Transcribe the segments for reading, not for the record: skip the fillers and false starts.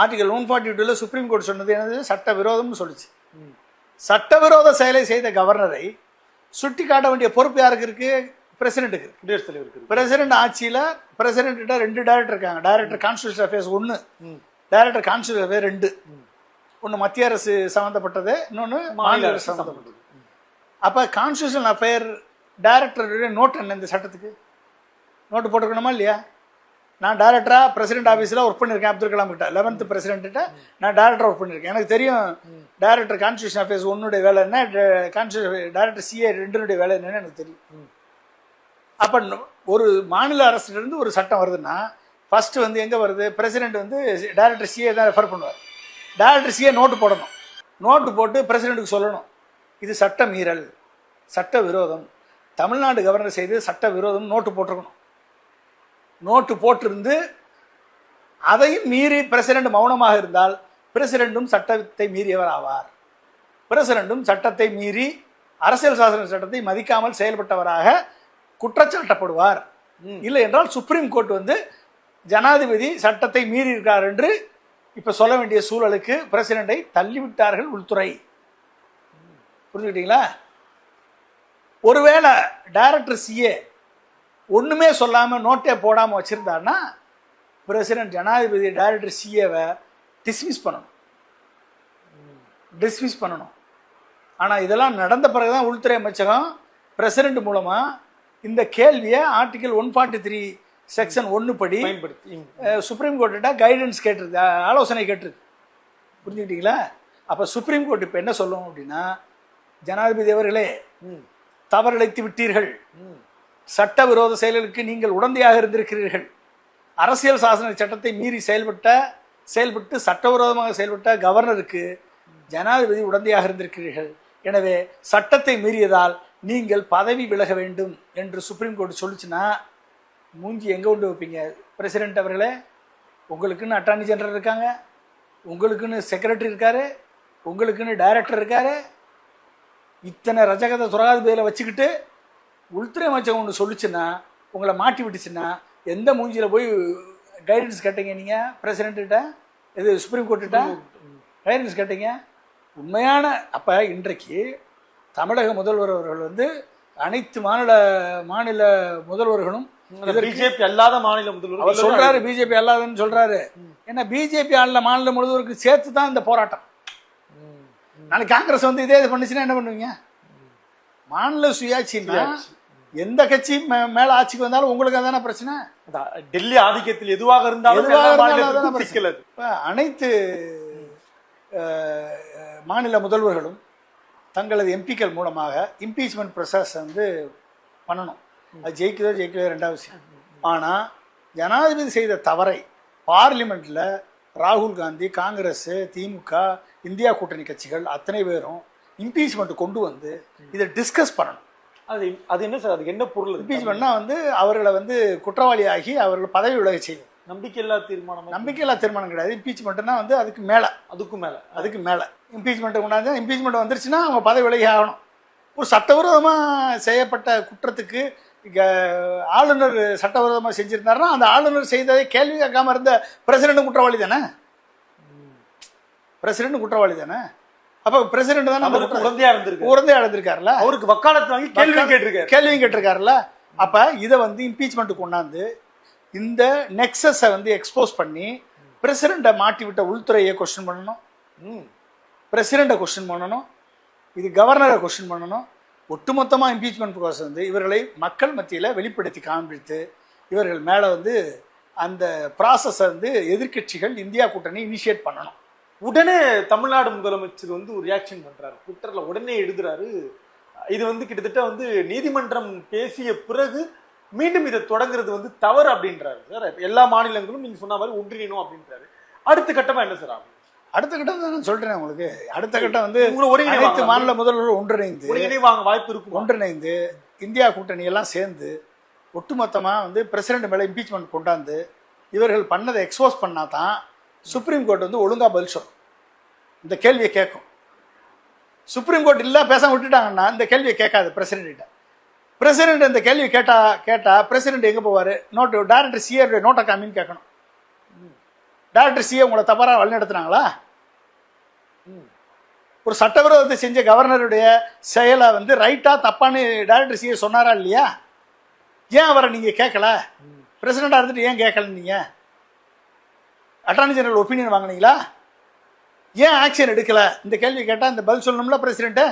Article 142 supreme court சொன்னது என்னது, சட்ட விரோதம்னு சொல்லிச்சு. சட்டவிரோத செயலை செய்த கவர்னரை சுட்டி காட்ட வேண்டிய பொறுப்பு யாருக்கு இருக்கு? பிரசிடென்ட்டுக்கு, குடியரசுத் தலைவருக்கு. பிரசிடென்ட் ஆட்சியில் பிரசிடென்ட் 2 டைரக்டர் இருக்காங்க. Director constitution affairs 1, director constitution affair 2. ஒன்று மத்திய அரசு சம்மந்தப்பட்டது, இன்னொன்று மாநில அரசு சம்மந்தப்பட்டது. அப்போ கான்ஸ்டியூஷன் அஃபேர் டைரக்டருடைய நோட் என்ன? இந்த சட்டத்துக்கு நோட்டு போட்டுக்கணுமா இல்லையா? நான் டைரக்டராக பிரசிடென்ட் ஆஃபீஸில் ஒர்க் பண்ணியிருக்கேன். அப்துல் கலாம் கிட்ட 11th பிரசிடென்ட்ட நான் டைரக்டராக ஒர்க் பண்ணியிருக்கேன். எனக்கு தெரியும் டைரக்டர் கான்ஸ்டியூஷன் அஃபேர்ஸ் 1 வேலை என்ன, டைரக்டர் CA 2 வேலை என்னன்னு எனக்கு தெரியும். அப்போ ஒரு மாநில அரசுலேருந்து ஒரு சட்டம் வருதுன்னா ஃபஸ்ட்டு வந்து எங்கே வருது? பிரசிடென்ட் வந்து டைரக்டர் CA தான் ரெஃபர் பண்ணுவார். டைரக்டர் CA நோட்டு போடணும். நோட்டு போட்டு பிரசிடென்ட்டுக்கு சொல்லணும், இது சட்ட மீறல், சட்ட விரோதம், தமிழ்நாடு கவர்னர் செய்து சட்ட விரோதம் நோட்டு போட்டிருக்கணும். நோட்டு போட்டிருந்து அதையும் மீறி பிரசிடென்ட் மௌனமாக இருந்தால் பிரசிடென்ட்டும் சட்டத்தை மீறியவர் ஆவார். பிரசிடென்ட்டும் சட்டத்தை மீறி அரசியல் சாசன சட்டத்தை மதிக்காமல் செயல்பட்டவராக குற்றச்சாட்டப்படுவார். இல்லை என்றால் சுப்ரீம் கோர்ட் வந்து ஜனாதிபதி சட்டத்தை மீறி இருக்கார் என்று இப்ப சொல்ல வேண்டிய சூழலுக்கு பிரசிடென்ட்டை தள்ளிவிட்டார்கள் உள்துறை. புரிஞ்சுக்கிட்டீங்களா? ஒருவேளை டைரக்டர் CA ஒண்ணுமே சொல்லாம நோட்டே போடாம வச்சிருந்தாருன்னா பிரசிடென்ட் ஜனாதிபதி டைரக்டர் CA-வை டிஸ்மிஸ் பண்ணணும். ஆனா இதெல்லாம் நடந்த பிறகுதான் உள்துறை அமைச்சகம் பிரசிடென்ட் மூலமா இந்த கேள்வியை ஆர்டிகல் 143 செக்ஷன் 1 படி சுப்ரீம் கோர்ட்ட கைடன்ஸ் கேட்டிருக்கு, ஆலோசனை கேட்டிருக்கு. புரிஞ்சுக்கிட்டீங்களா? அப்ப சுப்ரீம் கோர்ட் இப்ப என்ன சொல்லும் அப்படின்னா, ஜனாதிபதி அவர்களே தவறிழைத்து விட்டீர்கள், சட்டவிரோத செயல்களுக்கு நீங்கள் உடந்தையாக இருந்திருக்கிறீர்கள், அரசியல் சாசன சட்டத்தை மீறி செயல்பட்டு சட்டவிரோதமாக செயல்பட்ட கவர்னருக்கு ஜனாதிபதி உடந்தையாக இருந்திருக்கிறீர்கள். எனவே சட்டத்தை மீறியதால் நீங்கள் பதவி விலக வேண்டும் என்று சுப்ரீம் கோர்ட் சொல்லிச்சுன்னா மூஞ்சி எங்கே கொண்டு வைப்பீங்க? பிரசிடென்ட் அவர்களே, உங்களுக்குன்னு அட்டார்னி ஜெனரல் இருக்காங்க, உங்களுக்குன்னு செக்ரட்டரி இருக்காரு, உங்களுக்குன்னு டைரக்டர் இருக்காரு, இத்தனை ரஜகத துறகாதிபதியில் வச்சுக்கிட்டு உள்துறை அமைச்சகம் ஒன்று சொல்லிச்சுன்னா, உங்களை மாட்டி விட்டுச்சுன்னா எந்த மூஞ்சியில் போய் கைடன்ஸ் கேட்டீங்க? நீங்கள் பிரசிடென்ட்ட, இது சுப்ரீம் கோர்ட்டுகிட்ட கைடன்ஸ் கேட்டீங்க? உண்மையான அப்போ இன்றைக்கு தமிழக முதல்வர் அவர்கள் வந்து அனைத்து மாநில முதல்வர்களும் பிஜேபி அல்லாத மாநில முதல்வர் சொல்றாரு, பிஜேபி அல்லாதன்னு சொல்றாரு. ஏன்னா பிஜேபி மாநில முதல்வருக்கு சேர்த்து தான் இந்த போராட்டம். நாளைக்கு காங்கிரஸ் வந்து இதே பண்ணுச்சுன்னா என்ன பண்ணுவீங்க? மாநில சுயாட்சின்னா எந்த கட்சி மேல ஆட்சிக்கு வந்தாலும் உங்களுக்கு அதான பிரச்சனை. டெல்லி ஆதிக்கத்தில் எதுவாக இருந்தாலும் அனைத்து மாநில முதல்வர்களும் தங்களது எம்பிக்கள் மூலமாக இம்பீச்மெண்ட் ப்ரொசஸ் வந்து பண்ணணும். அது ஜெயிக்கிறதோ ரெண்டாவது விஷயம். ஆனால் ஜனாதிபதி செய்த தவறை பார்லிமெண்ட்டில் ராகுல் காந்தி, காங்கிரஸ், திமுக, இந்தியா கூட்டணி கட்சிகள் அத்தனை பேரும் இம்பீச்மெண்ட் கொண்டு வந்து இதை டிஸ்கஸ் பண்ணணும். அது என்ன சார்? அதுக்கு என்ன பொருள்? இம்பீச்மெண்ட்னா வந்து அவர்களை வந்து குற்றவாளியாகி அவர்களை பதவி விலக செய்யும். நம்பிக்கையில்லா தீர்மானம் கிடையாது. இம்பீச்மெண்ட்னா வந்து அதுக்கு மேலே இம்பீச்மெண்ட் கொண்டாந்து இம்பீச்மெண்ட் வந்துருச்சுன்னா அவங்க பதவி விலகி ஆகணும். ஒரு சட்டவிரோதமாக செய்யப்பட்ட குற்றத்துக்கு ஆளுநர் சட்டவிரோதமாக செஞ்சிருந்தாருன்னா அந்த ஆளுநர் செய்ததை கேள்வி கேட்காம இருந்த பிரசிடென்ட் குற்றவாளி தானே? அப்ப பிரசிடென்ட் தானே உடந்தையா இருந்திருக்காருல்ல, அவருக்கு வக்காலத்து வாங்கி கேள்வியும் கேட்டிருக்காருல்ல. அப்ப இதை வந்து இம்பீச்மெண்ட் கொண்டாந்து இந்த நெக்ஸஸை வந்து எக்ஸ்போஸ் பண்ணி பிரசிடென்ட்டை மாட்டி விட்ட உள்துறையை கொஸ்டின் பண்ணணும், பிரசிடென்ட்டை கொஸ்டின் பண்ணணும், இது கவர்னரை கொஸ்டின் பண்ணணும். ஒட்டுமொத்தமாக இம்பீச்மெண்ட் ப்ராசஸ் வந்து இவர்களை மக்கள் மத்தியில் வெளிப்படுத்தி காண்பித்து இவர்கள் மேலே வந்து அந்த ப்ராசஸை வந்து எதிர்கட்சிகள் இந்தியா கூட்டணி இனிஷியேட் பண்ணணும். உடனே தமிழ்நாடு முதலமைச்சர் வந்து ஒரு ரியாக்ஷன் பண்றாரு, ட்விட்டர்ல உடனே எழுதுறாரு, இது வந்து கிட்டத்தட்ட வந்து நீதிமன்றம் பேசிய பிறகு மீண்டும் இதை தொடங்குறது வந்து தவறு அப்படின்றாரு சார். எல்லா மாநிலங்களும் நீங்க சொன்ன மாதிரி ஒன்றியணும் அப்படின்றாரு. அடுத்த கட்டமா என்ன சார் ஆகும்? அடுத்த கட்டம் தான் சொல்றேன் உங்களுக்கு. அடுத்த கட்டம் வந்து அனைத்து மாநில முதல்வர்கள் ஒன்றிணைந்து இந்தியா கூட்டணி எல்லாம் சேர்ந்து ஒட்டுமொத்தமாக வந்து பிரசிடென்ட் மேலே இம்பீச்மெண்ட் கொண்டாந்து இவர்கள் பண்ணதை எக்ஸ்போஸ் பண்ணா தான் சுப்ரீம் கோர்ட் வந்து ஒழுங்கா பதில் சொல்லும், இந்த கேள்வியை கேட்கும். சுப்ரீம் கோர்ட் இல்லை பேசாம விட்டுட்டாங்கன்னா இந்த கேள்வியை கேட்காது பிரசிடென்ட். பிரசிடென்ட் இந்த கேள்வி கேட்டா பிரசிடென்ட் எங்கே போவார்? நோட்டு டைரக்டர் CA நோட்டை காமின்னு கேட்கணும். டைரக்டர் சிஏ உங்களை தவறாக வழிநடத்துனாங்களா? ஒரு சட்டவிரோதத்தை செஞ்ச கவர்னருடைய செயலை வந்து ரைட்டா தப்பான்னு டைரக்டர் சிஏ சொன்னாரா இல்லையா? ஏன் அவரை நீங்க கேட்கல? பிரசிடண்டா இருந்துட்டு ஏன் கேட்கல? நீங்க அட்டார்னி ஜெனரல் ஒப்பீனியன் வாங்கினீங்களா? ஏன் ஆக்ஷன் எடுக்கல? இந்த கேள்வி கேட்டா இந்த பதில் சொல்லணும்ல பிரசிடென்ட்.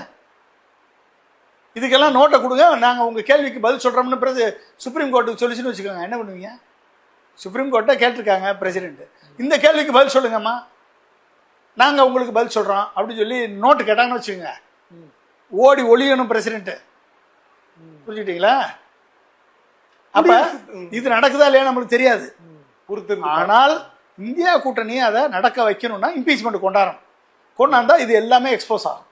இதுக்கெல்லாம் நோட்டை கொடுங்க, நாங்கள் உங்கள் கேள்விக்கு பதில் சொல்கிறோம்னு சுப்ரீம் கோர்ட்டுக்கு சொல்லிச்சுன்னு வச்சுக்கோங்க. என்ன பண்ணுவீங்க? சுப்ரீம் கோர்ட்டை கேட்டிருக்காங்க பிரசிடென்ட், இந்த கேள்விக்கு பதில் சொல்லுங்கம்மா, நாங்கள் உங்களுக்கு பதில் சொல்கிறோம் அப்படின்னு சொல்லி நோட்டு கேட்டாங்கன்னு வச்சுக்கோங்க, ஓடி ஒளியணும் பிரசிடென்ட். புரிஞ்சுக்கிட்டீங்களா? அப்போ இது நடக்குதா இல்லையா நம்மளுக்கு தெரியாது. ஆனால் இந்தியா கூட்டணி அதை நடக்க வைக்கணும்னா இம்பீச்மெண்ட் கொண்டாடணும். கொண்டாந்தா இது எல்லாமே எக்ஸ்போஸ் ஆகும்.